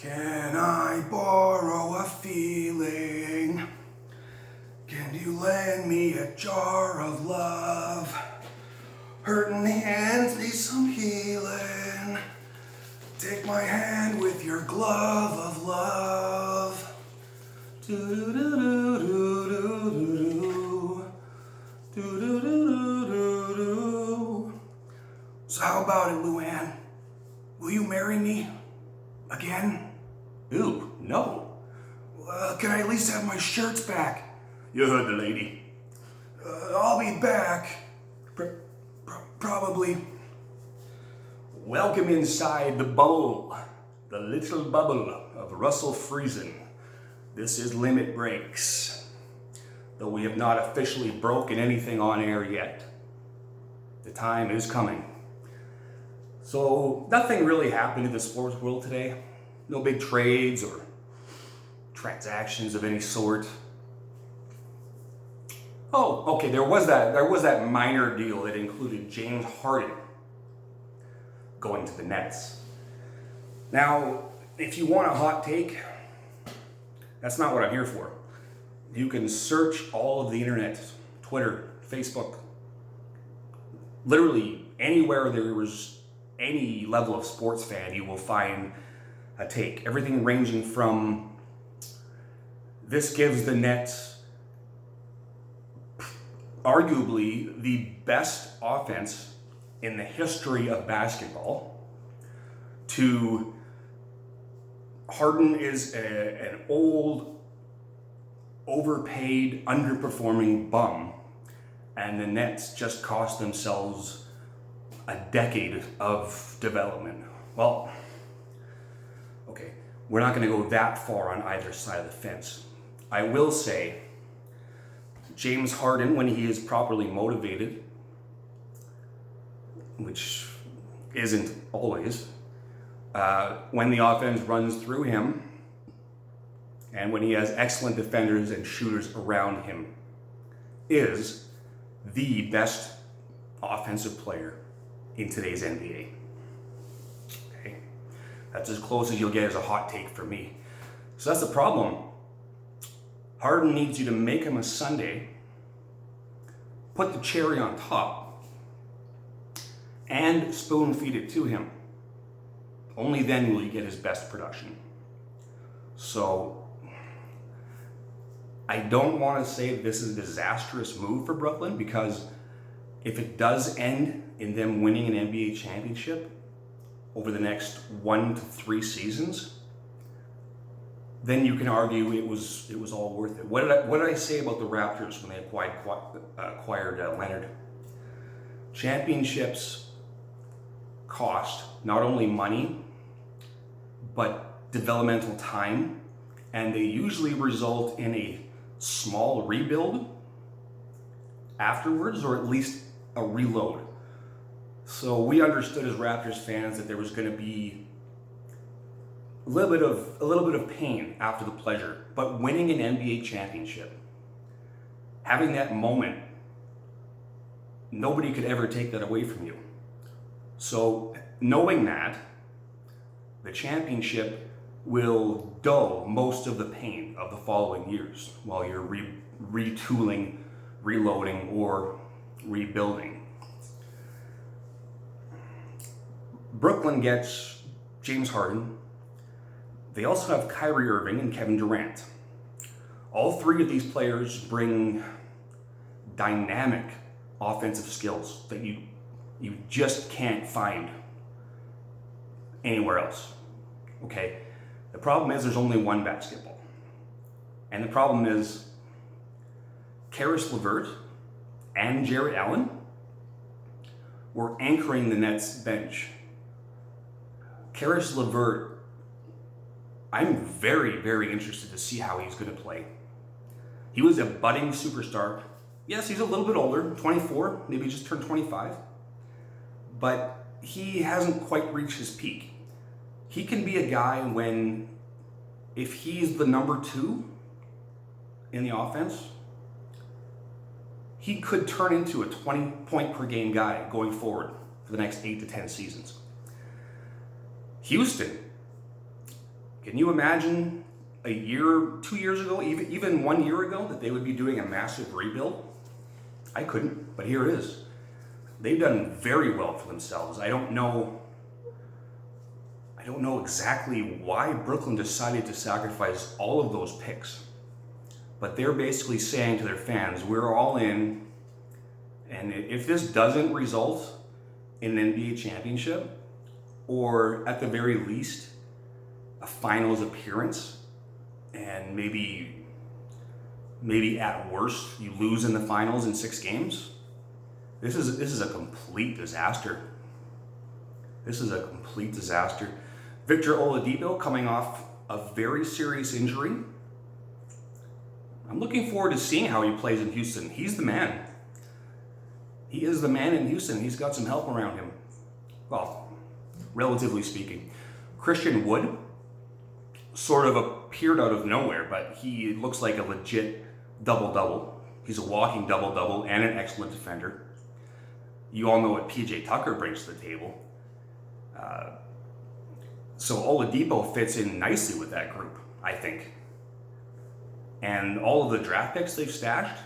Can I borrow a feeling? Can you lend me a jar of love? Hurting hands need some healing. Take my hand with your glove of love. Do-do-do-do-do-do-do. Do-do-do-do-do-do. So how about it, Luann? Will you marry me? Again? Ew, no. Can I at least have my shirts back? You heard the lady. I'll be back. Probably. Welcome inside the bubble, the little bubble of Russell Friesen. This is Limit Breaks, though we have not officially broken anything on air yet. The time is coming. So nothing really happened in the sports world today. No big trades or transactions of any sort. Oh, okay, there was that minor deal that included James Harden going to the Nets. Now, if you want a hot take, that's not what I'm here for. You can search all of the internet, Twitter, Facebook, literally anywhere there was any level of sports fan, you will find a take. Everything ranging from this gives the Nets arguably the best offense in the history of basketball, to Harden is an old, overpaid, underperforming bum, and the Nets just cost themselves a decade of development. Well, okay, we're not going to go that far on either side of the fence. I will say, James Harden, when he is properly motivated, which isn't always, when the offense runs through him, and when he has excellent defenders and shooters around him, is the best offensive player in today's NBA. Okay, that's as close as you'll get as a hot take for me. So that's the problem. Harden needs you to make him a sundae, put the cherry on top, and spoon feed it to him. Only then will you get his best production. So I don't want to say that this is a disastrous move for Brooklyn, because if it does end in them winning an NBA championship over the next 1 to 3 seasons, then you can argue it was all worth it. What did I say about the Raptors when they acquired Leonard? Championships cost not only money, but developmental time, and they usually result in a small rebuild afterwards, or at least a reload. So we understood as Raptors fans that there was going to be a little bit of pain after the pleasure, but winning an NBA championship, having that moment, nobody could ever take that away from you. So knowing that, the championship will dull most of the pain of the following years while you're retooling, reloading, or rebuilding. Brooklyn gets James Harden. They also have Kyrie Irving and Kevin Durant. All three of these players bring dynamic offensive skills that you just can't find anywhere else. Okay? The problem is there's only one basketball. And the problem is Karis LeVert and Jarrett Allen were anchoring the Nets bench. Karis LeVert, I'm very, very interested to see how he's going to play. He was a budding superstar. Yes, he's a little bit older, 24, maybe just turned 25. But he hasn't quite reached his peak. He can be a guy when, if he's the number 2 in the offense, he could turn into a 20-point per game guy going forward for the next 8 to 10 seasons. Houston, Can you imagine a year, 2 years ago, even 1 year ago, that they would be doing a massive rebuild? I couldn't, but here it is. They've done very well for themselves. I don't know exactly why Brooklyn decided to sacrifice all of those picks, but they're basically saying to their fans, we're all in, and if this doesn't result in an NBA championship, or at the very least, a finals appearance, and maybe at worst, you lose in the finals in 6 games, this is a complete disaster. This is a complete disaster. Victor Oladipo coming off a very serious injury. I'm looking forward to seeing how he plays in Houston. He's the man. He is the man in Houston. He's got some help around him. Well, relatively speaking. Christian Wood sort of appeared out of nowhere, but he looks like a legit double-double. He's a walking double-double and an excellent defender. You all know what PJ Tucker brings to the table. So Oladipo fits in nicely with that group, I think. And all of the draft picks they've stashed,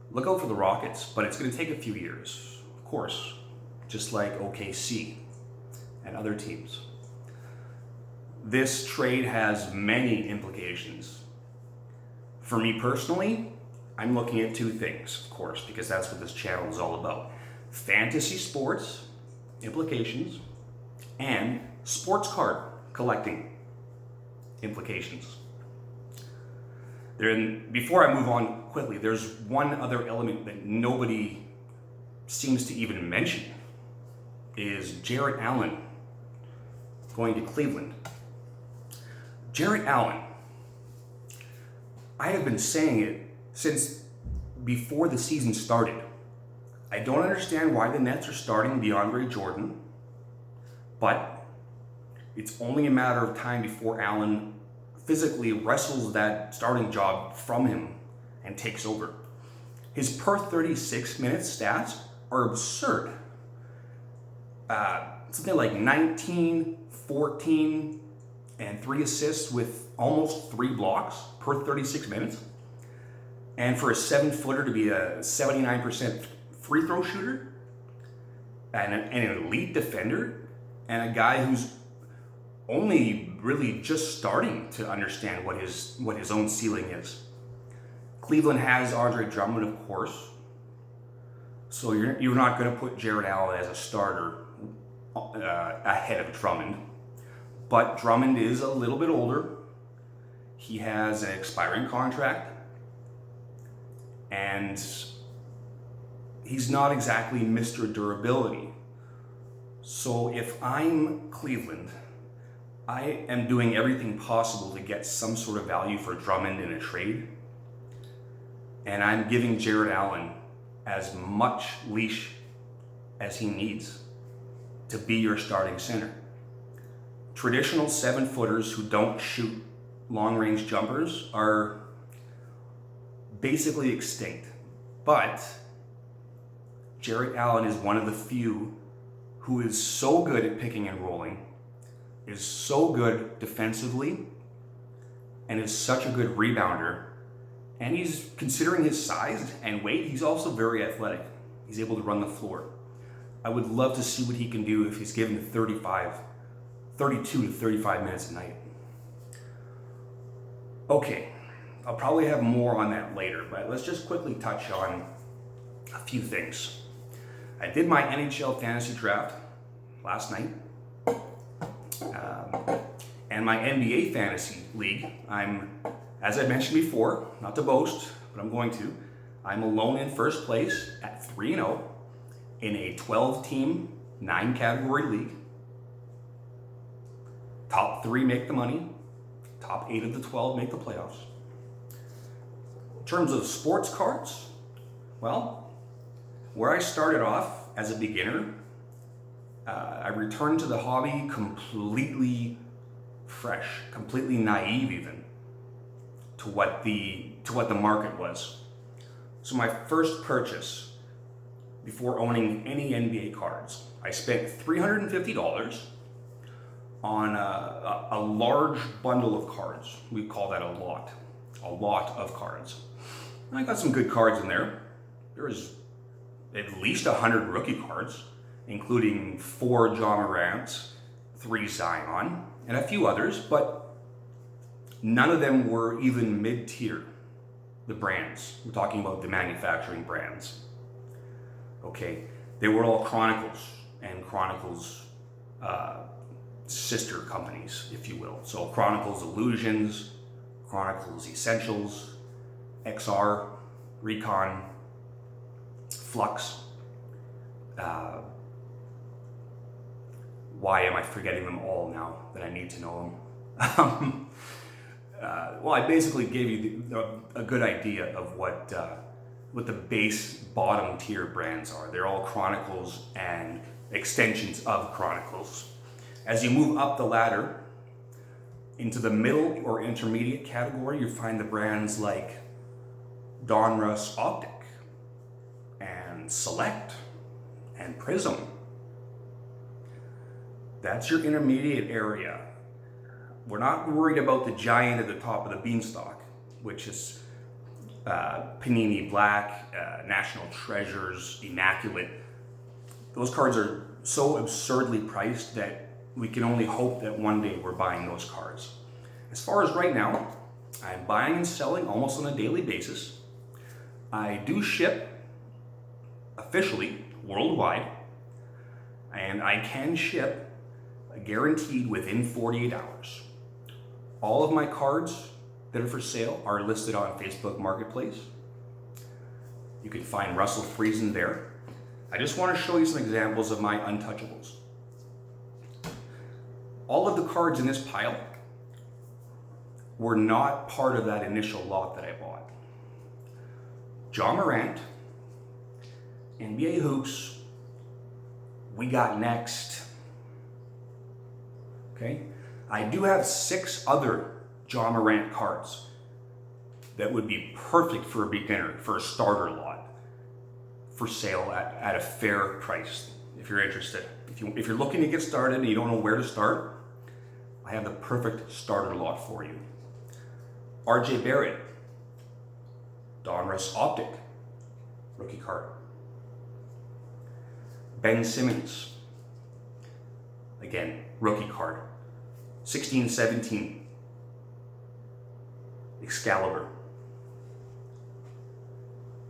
look out for the Rockets, but it's going to take a few years, of course, just like OKC and other teams. This trade has many implications. For me personally, I'm looking at 2 things, of course, because that's what this channel is all about. Fantasy sports implications and sports card collecting implications. Before I move on quickly, there's one other element that nobody seems to even mention, is Jarrett Allen going to Cleveland. Jarrett Allen, I have been saying it since before the season started. I don't understand why the Nets are starting DeAndre Jordan, but it's only a matter of time before Allen physically wrestles that starting job from him and takes over. His per 36 minutes stats are absurd. Something like 19, 14, and 3 assists with almost 3 blocks per 36 minutes. And for a 7-footer to be a 79% free throw shooter, and an elite defender, and a guy who's only really just starting to understand what his own ceiling is. Cleveland has Andre Drummond, of course, so you're not going to put Jarrett Allen as a starter ahead of Drummond. But Drummond is a little bit older. He has an expiring contract, and he's not exactly Mr. Durability. So if I'm Cleveland, I am doing everything possible to get some sort of value for Drummond in a trade. And I'm giving Jarrett Allen as much leash as he needs to be your starting center. Traditional 7-footers who don't shoot long-range jumpers are basically extinct. But Jarrett Allen is one of the few who is so good at picking and rolling, is so good defensively, and is such a good rebounder. And he's, considering his size and weight, he's also very athletic. He's able to run the floor. I would love to see what he can do if he's given 32 to 35 minutes a night. Okay, I'll probably have more on that later, but let's just quickly touch on a few things. I did my NHL fantasy draft last night. And my NBA fantasy league, as I mentioned before, not to boast, but I'm going to, I'm alone in first place at 3-0 in a 12-team, 9-category league. Top 3 make the money. Top 8 of the 12 make the playoffs. In terms of sports cards, well, where I started off as a beginner, I returned to the hobby completely fresh, completely naive even to what the market was. So my first purchase, before owning any NBA cards, I spent $350 on a large bundle of cards. We call that a lot of cards. And I got some good cards in there. There's at least 100 rookie cards, including 4 Ja Morants, 3 Zion, and a few others, but none of them were even mid-tier, the brands. We're talking about the manufacturing brands. Okay, they were all Chronicles and Chronicles sister companies, if you will. So Chronicles Illusions, Chronicles Essentials, XR, Recon, Flux. Why am I forgetting them all now that I need to know them? Well, I basically gave you a good idea of what the base bottom tier brands are. They're all Chronicles and extensions of Chronicles. As you move up the ladder into the middle or intermediate category, you find the brands like Donruss Optic and Select and Prism. That's your intermediate area. We're not worried about the giant at the top of the beanstalk, which is Panini Black, National Treasures, Immaculate. Those cards are so absurdly priced that we can only hope that one day we're buying those cards. As far as right now, I'm buying and selling almost on a daily basis. I do ship officially worldwide, and I can ship guaranteed within 48 hours. All of my cards that are for sale are listed on Facebook Marketplace. You can find Russell Friesen there. I just want to show you some examples of my untouchables. All of the cards in this pile were not part of that initial lot that I bought. Ja Morant, NBA Hoops, we got next. Okay? I do have 6 other Ja Morant cards that would be perfect for a beginner, for a starter lot, for sale at a fair price, if you're interested. If you're looking to get started and you don't know where to start, I have the perfect starter lot for you. RJ Barrett, Donruss Optic, rookie card. Ben Simmons, again, rookie card. 16-17, Excalibur.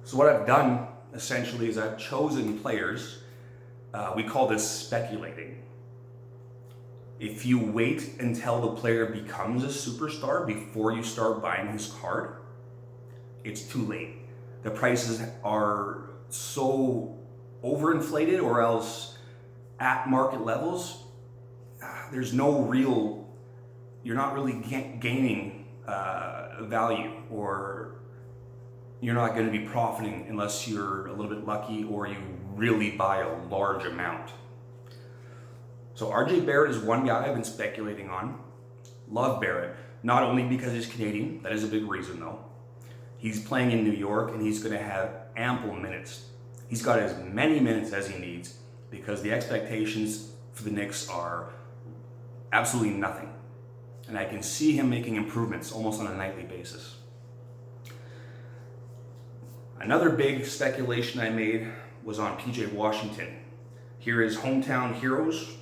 So what I've done essentially is I've chosen players. We call this speculating. If you wait until the player becomes a superstar before you start buying his card, it's too late. The prices are so overinflated or else at market levels. There's no real, you're not really gaining value, or you're not going to be profiting unless you're a little bit lucky or you really buy a large amount. So RJ Barrett is one guy I've been speculating on. Love Barrett, not only because he's Canadian, that is a big reason though. He's playing in New York and he's going to have ample minutes. He's got as many minutes as he needs because the expectations for the Knicks are absolutely nothing. And I can see him making improvements almost on a nightly basis. Another big speculation I made was on PJ Washington. Here is Hometown Heroes.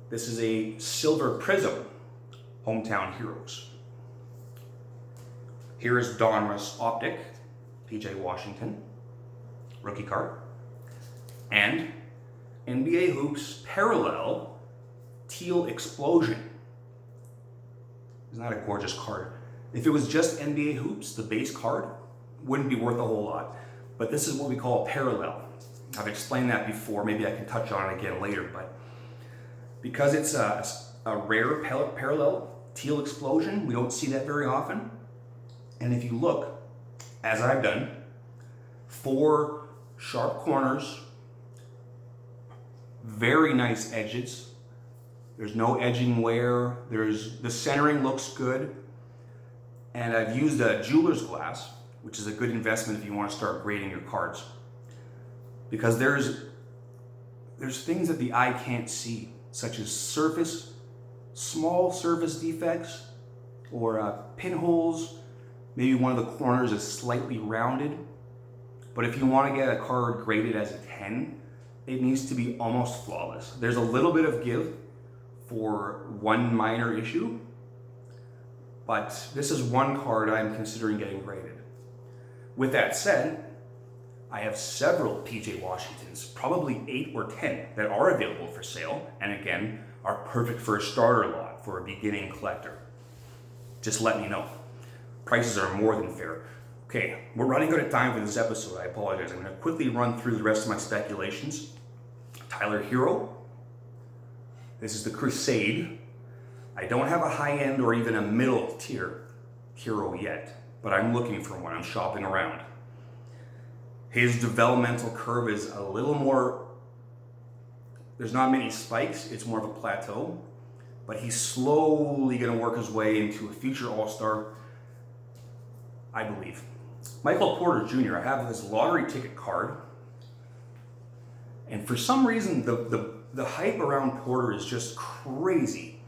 This is a silver prism, Hometown Heroes. Here is Donruss Optic, PJ Washington, rookie card. And NBA Hoops Parallel Teal Explosion. Isn't that a gorgeous card? If it was just NBA Hoops, the base card wouldn't be worth a whole lot. But this is what we call a parallel. I've explained that before. Maybe I can touch on it again later. But because it's a rare parallel teal explosion, we don't see that very often. And if you look, as I've done, 4 sharp corners, very nice edges. There's no edging wear. The centering looks good. And I've used a jeweler's glass, which is a good investment if you want to start grading your cards. Because there's things that the eye can't see, such as surface small surface defects or pinholes. Maybe one of the corners is slightly rounded. But if you want to get a card graded as a 10, it needs to be almost flawless. There's a little bit of give for one minor issue, but this is one card I'm considering getting graded. With that said, I have several PJ Washingtons, probably 8 or 10, that are available for sale, and again, are perfect for a starter lot for a beginning collector. Just let me know. Prices are more than fair. Okay, we're running out of time for this episode. I apologize. I'm going to quickly run through the rest of my speculations. Tyler Hero. This is the Crusade. I don't have a high-end or even a middle tier Hero yet, but I'm looking for one. I'm shopping around. His developmental curve is a little more, there's not many spikes, it's more of a plateau, but he's slowly going to work his way into a future All-Star, I believe. Michael Porter Jr., I have his lottery ticket card, and for some reason the hype around Porter is just crazy.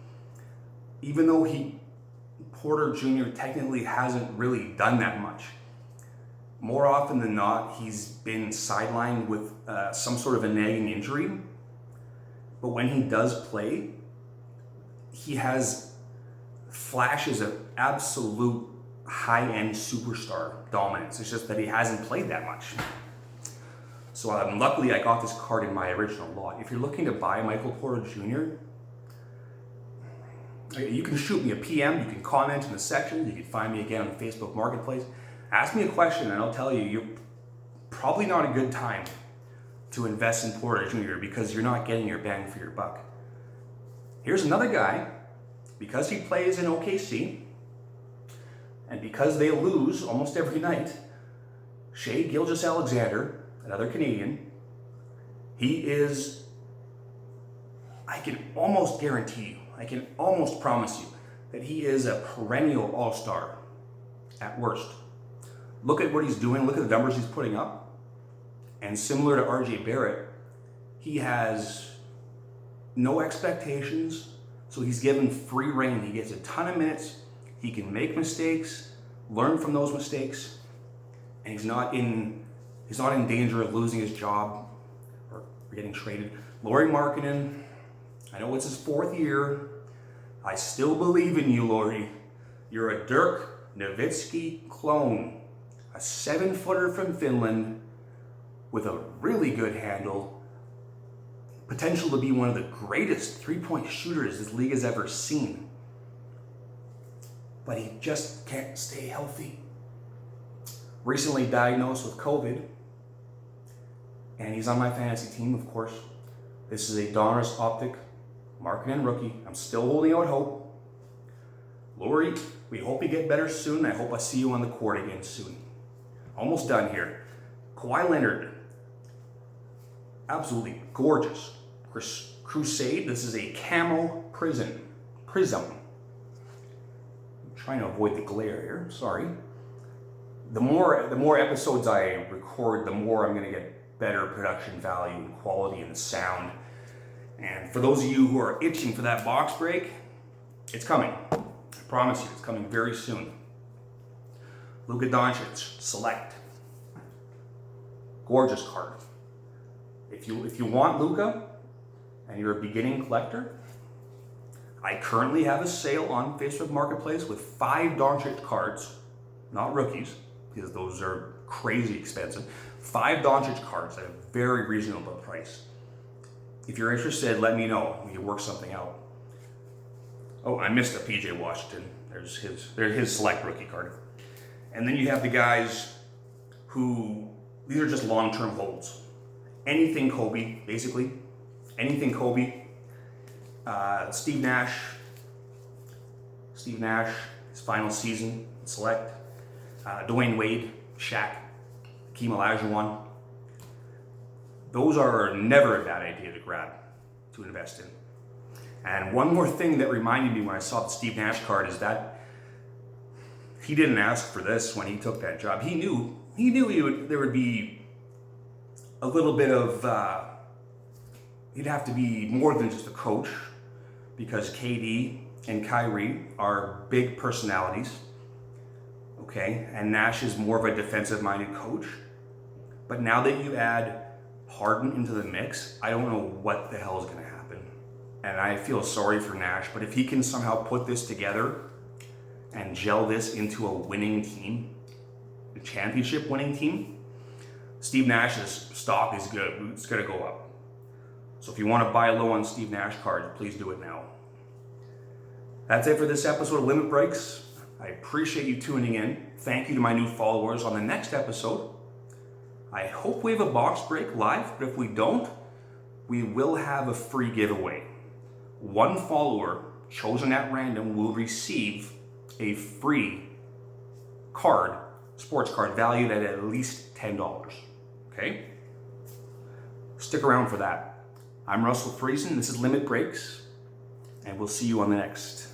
Even though Porter Jr. technically hasn't really done that much. More often than not, he's been sidelined with some sort of a nagging injury. But when he does play, he has flashes of absolute high-end superstar dominance. It's just that he hasn't played that much. So luckily, I got this card in my original lot. If you're looking to buy Michael Porter Jr., you can shoot me a PM, you can comment in the section, you can find me again on the Facebook Marketplace. Ask me a question and I'll tell you, you're probably not a good time to invest in Porter Jr. because you're not getting your bang for your buck. Here's another guy, because he plays in OKC, and because they lose almost every night, Shai Gilgeous-Alexander, another Canadian, he is, I can almost guarantee you, I can almost promise you that he is a perennial all-star at worst. Look at what he's doing, look at the numbers he's putting up. And similar to RJ Barrett, he has no expectations, so he's given free reign. He gets a ton of minutes, he can make mistakes, learn from those mistakes, and he's not in danger of losing his job or getting traded. Lauri Markkanen, I know it's his 4th year. I still believe in you, Lauri. You're a Dirk Nowitzki clone. A 7-footer from Finland with a really good handle. Potential to be one of the greatest 3-point shooters this league has ever seen. But he just can't stay healthy. Recently diagnosed with COVID. And he's on my fantasy team, of course. This is a Donruss Optic Markkanen rookie. I'm still holding out hope. Lauri, we hope you get better soon. I hope I see you on the court again soon. Almost done here. Kawhi Leonard. Absolutely gorgeous. Crusade. This is a camo prism. I'm trying to avoid the glare here. Sorry. The more episodes I record, the more I'm going to get better production value and quality and sound. And for those of you who are itching for that box break, it's coming. I promise you, it's coming very soon. Luka Doncic, Select. Gorgeous card. If you want Luka and you're a beginning collector, I currently have a sale on Facebook Marketplace with 5 Doncic cards, not rookies, because those are crazy expensive. 5 Doncic cards at a very reasonable price. If you're interested, let me know. We can work something out. Oh, I missed a PJ Washington. There's his select rookie card. And then you have the guys who, these are just long-term holds. Anything Kobe, basically. Anything Kobe. Steve Nash, his final season, select. Dwayne Wade, Shaq, Hakeem Olajuwon. Those are never a bad idea to grab, to invest in. And one more thing that reminded me when I saw the Steve Nash card is that he didn't ask for this when he took that job. He knew there would be a little bit of, he'd have to be more than just a coach, because KD and Kyrie are big personalities, okay? And Nash is more of a defensive-minded coach. But now that you add Harden into the mix, I don't know what the hell is going to happen. And I feel sorry for Nash, but if he can somehow put this together and gel this into a winning team, a championship winning team, Steve Nash's stock is good. It's going to go up. So if you want to buy low on Steve Nash cards, please do it now. That's it for this episode of Limit Breaks. I appreciate you tuning in. Thank you to my new followers. On the next episode, I hope we have a box break live, but if we don't, we will have a free giveaway. One follower chosen at random will receive a free card, sports card, valued at least $10. Okay? Stick around for that. I'm Russell Friesen. This is Limit Breaks, and we'll see you on the next.